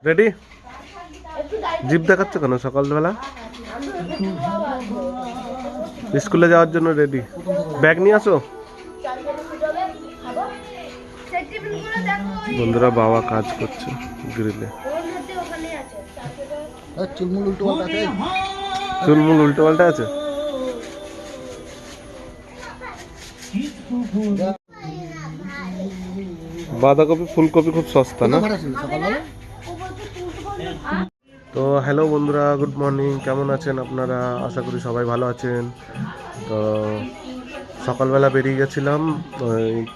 Ready? Zip দেখাচ্ছ কেন সকালবেলা? স্কুলে যাওয়ার জন্য রেডি? ব্যাগ নিয়ে আসো। বন্ধুরা বাবা কাজ করছে গ্রিলে। চুলমুল উল্টো পাল্টা আছে। বাঁধাকপি ফুলকপি খুব সস্তা না? তো হ্যালো বন্ধুরা, গুড মর্নিং। কেমন আছেন আপনারা? আশা করি সবাই ভালো আছেন। তো সকালবেলা বেরিয়ে গেছিলাম,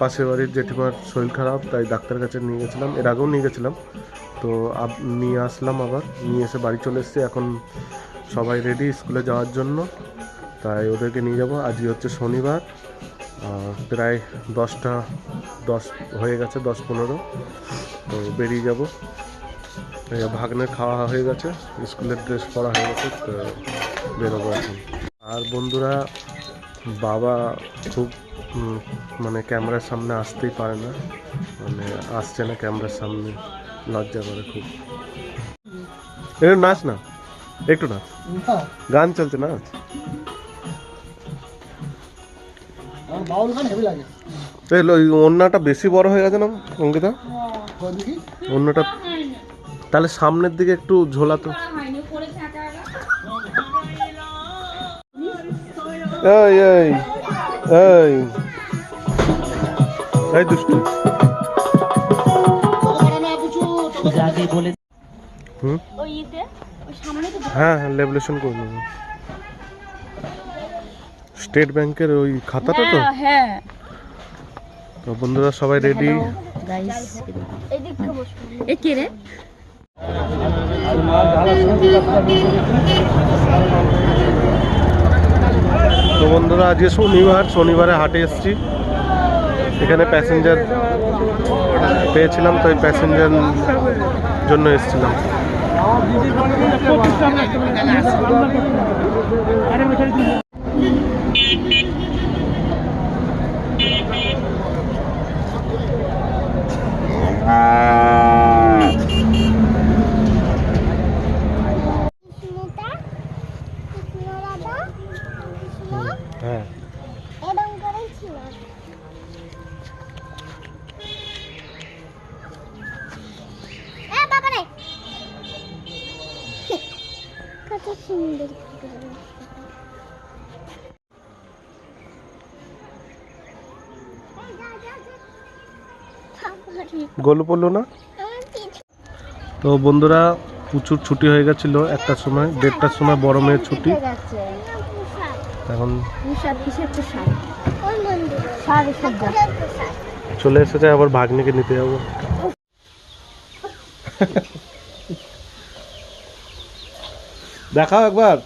পাশের বাড়ির জেঠিমার শরীর খারাপ, তাই ডাক্তারের কাছে নিয়ে গেছিলাম। এর আগেও নিয়ে গেছিলাম, তো নিয়ে আসলাম, আবার নিয়ে এসে বাড়ি চলে এসেছি। এখন সবাই রেডি স্কুলে যাওয়ার জন্য, তাই ওদেরকে নিয়ে যাব। আজকে হচ্ছে শনিবার, প্রায় 10 হয়ে গেছে, 10-15। তো বেরিয়ে যাব। ভাগ্নের খাওয়া হয়ে গেছে, স্কুলের ড্রেস পরা হয়ে গেছে, তো বেরোবো এখন। আর বন্ধুরা বাবা খুব মানে ক্যামেরার সামনে আসতেই পারে না, মানে আসছে না ক্যামেরার সামনে, লজ্জা করে খুব। একটু নাচ না, একটু নাচ, গান চলছে নাচ। অন্যটা বেশি বড় হয়ে গেছে না অঙ্কিতা? অন্যটা তাহলে সামনের দিকে একটু ঝোলাতো। এই এই এই এই দুষ্টু। হ্যাঁ হ্যাঁ, লেভেলেশন করে নেবো। স্টেট ব্যাংকের ওই খাতাটা তো। হ্যাঁ। তো বন্ধুরা সবাই রেডি। তো বন্ধুরা আজকে শনিবারে হাটে এসেছি। এখানে প্যাসেঞ্জার পেয়েছিলাম, তো এই প্যাসেঞ্জার জন্য এসেছিলাম। হ্যাঁ, গোলু পড়লো না। তো বন্ধুরা প্রচুর ছুটি হয়ে গেছিলো, 1টার সময় 1:30টার সময় বড় মেয়ের ছুটি। এখন চলে এসেছে, আবার ভাগ্নিকে নিতে যাবো। দেখাও একবার,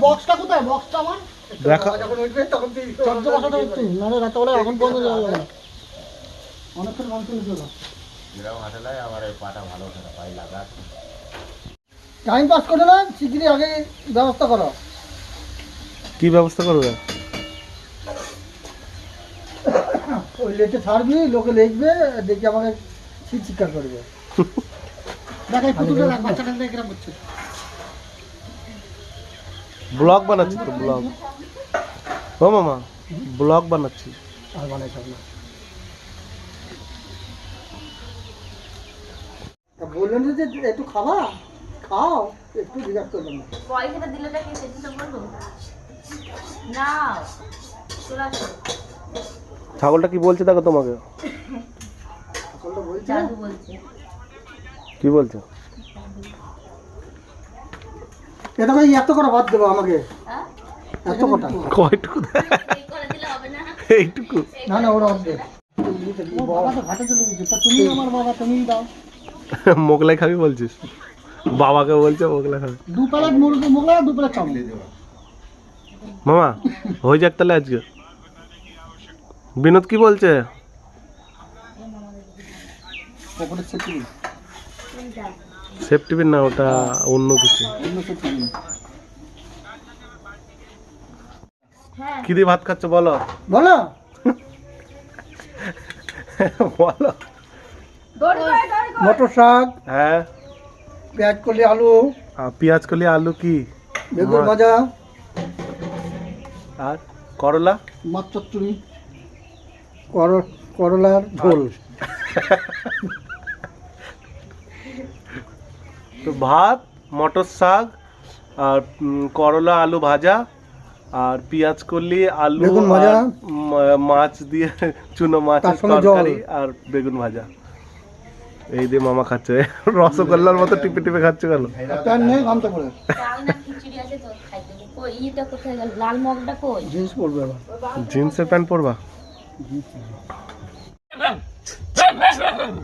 বক্সটা কোথায়? বক্সটা আমার দেখা। যখন উঠবে তখন চর্য বসাতে হচ্ছে, নাহলে রাতে বলে এখন পর্যন্ত যাওয়া যাবে না। অনেকক্ষণ গান চলে চলো, আমার এই পাটা ভালো পাই লাগা। টাইম পাস করে না, শিগগিরই আগে ব্যবস্থা করো। কি ব্যবস্থা করবে? ওই লেটে ছাড়বি, লোকে লিখবে, দেখি আমাকে চিৎকার করবে। দেখাই ফুটুটা রাখ, বাচ্চাটা দেখে করছে। ব্লগ বানাচ্ছি তো, ব্লগ। ও মামা, ব্লগ বানাচ্ছি। আর বানাই সব না, বললেন যে একটু খাবা, খাও, একটু জিজ্ঞাসা করবেন না। পয়সাটা দিলে কি সেটা বলবো না? ছাগলটা কি বলছে দেখো তোমাকে। সকলটা বলছে, জাদু বলছে। কি বলছে? এটা ভাই এত করে ভাত দেবো আমাকে, এত কটা কয়টুকু? এইটুকু না না, ওরা অর্ধেক। বাবা তো ঘাটে চলে গেছে, তা তুমি আমার বাবা, তুমি দাও। মোগলাই খাবি বলছিস? বাবাকে বলছে মোগলাই খাবি। 2 প্লেট মুরগি মোগলাই, 2 প্লেট চাউমিন। মামা হয়ে যাক তাহলে আজকে। বিনোদ কি বলছে? সেফটি না, ওটা অন্য কিছু। কি দিয়ে ভাত খাচ্ছ বলো? বলো বলো। মটর শাক, হ্যাঁ, পেঁয়াজ কলি, আলু, পেঁয়াজ কলি, আলু কি, বেগুন মাছ। ভাজা, আর করলা, মাছ চচ্চড়ি, করলার ঝোল। তো ভাত, মটর শাক, আর করলা আলু ভাজা, আর পেঁয়াজ কলি, আলু, বেগুন ভাজা। আর মাছ দিয়ে চুনো মাছের তার সঙ্গে তরকারি জল। আর বেগুন ভাজা। এই দিয়ে মামা খাচ্ছে, রসগোল্লার মতো টিপে টিপে খাচ্ছে কেন? প্যান নেই গামছা পরে। চাল না খিচুড়ি আছে তো খাই দেবো। কই ইটা কোথায় গেল? লাল মগটা কই? জিন্স পরবে এবার। জিন্সের প্যান্ট পরবা?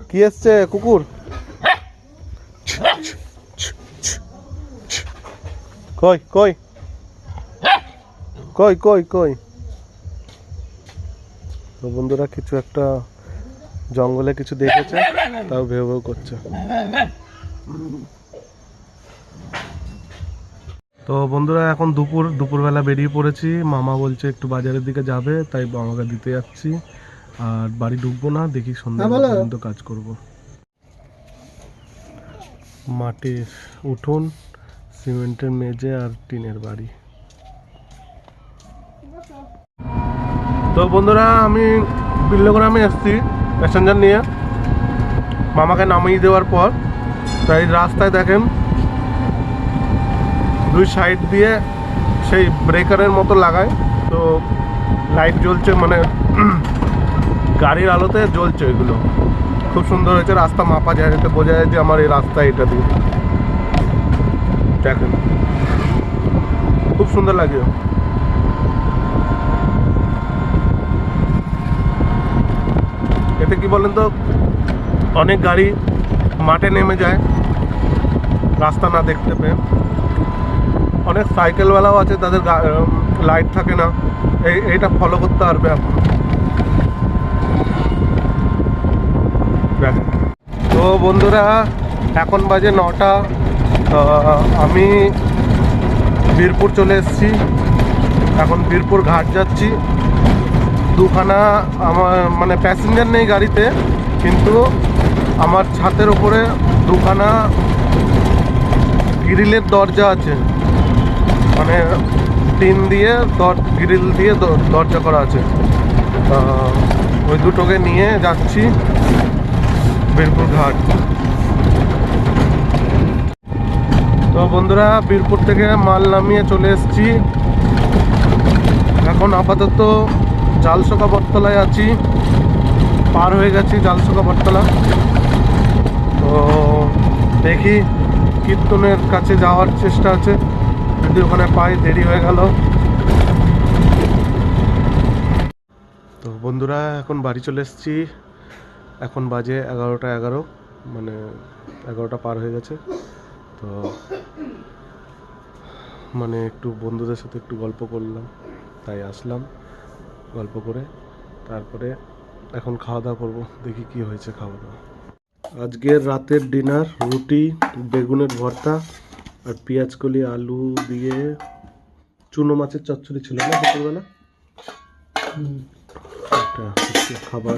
কি এসছে কুকুর? কই কই কই কই কই? তো বন্ধুরা কিছু একটা জঙ্গলে কিছু দেখেছে, তাও ভেউ ভেউ করছে। তো বন্ধুরা এখন দুপুরবেলা বেরিয়ে পড়েছি। মামা বলছে একটু বাজারের দিকে যাবে, তাই মামাকে দিতে যাচ্ছি। আর বাড়ি ঢুকবো না, দেখি সন্ধ্যা হ্যাঁ, বলো। পর্যন্ত কাজ করব। মাটির উঠোন, সিমেন্টের মেঝে আর টিনের বাড়ি। তো বন্ধুরা আমি বিল্লগ্রামে এসেছি প্যাসেঞ্জার নিয়ে, মামাকে নামিয়ে দেওয়ার পর। তাই রাস্তায় দেখেন দুই সাইড দিয়ে সেই ব্রেকারের মতো লাগায়, তো লাইট জ্বলছে, মানে গাড়ির আলোতে জ্বলছে। এগুলো খুব সুন্দর হয়েছে, রাস্তা মাপা যায়, এতে বোঝা যায় যে আমার এই রাস্তা এটা দিয়ে। দেখেন খুব সুন্দর লাগে। এতে কি বলেন তো, অনেক গাড়ি মাঠে নেমে যায় রাস্তা না দেখতে পেয়ে। অনেক সাইকেলওয়ালাও আছে, তাদের লাইট থাকে না, এইটা ফলো করতে পারবে এখন। দেখেন। তো বন্ধুরা এখন বাজে 9টা। আমি বীরপুর চলে এসেছি, এখন বীরপুর ঘাট যাচ্ছি। দুখানা আমার মানে প্যাসেঞ্জার নেই গাড়িতে, কিন্তু আমার ছাদের ওপরে দুখানা গ্রিলের দরজা আছে, মানে টিন দিয়ে গ্রিল দিয়ে দরজা করা আছে। ওই দুটোকে নিয়ে যাচ্ছি বীরপুর ঘাট। তো বন্ধুরা বীরপুর থেকে মাল নামিয়ে চলে এসেছি। এখন আপাতত জালসোকা বটতলায় আছি, পার হয়ে গেছি জালসোকা বটতলা। তো দেখি কীর্তনের কাছে যাওয়ার চেষ্টা আছে, যদি ওখানে পাই। দেরি হয়ে গেল। তো বন্ধুরা এখন বাড়ি চলে এসেছি, এখন বাজে 11টা 11, মানে 11টা পার হয়ে গেছে। তো মানে একটু বন্ধুদের সাথে একটু গল্প করলাম, তাই আসলাম গল্প করে। তারপরে এখন খাওয়া দাওয়া করবো, দেখি কি হয়েছে খাওয়া দাওয়া। আজকের রাতের ডিনার রুটি, বেগুনের ভর্তা আর পেঁয়াজ কলি আলু দিয়ে চুনো মাছের চচ্চড়ি ছিল না দুপুরবেলা, একটা খাবার।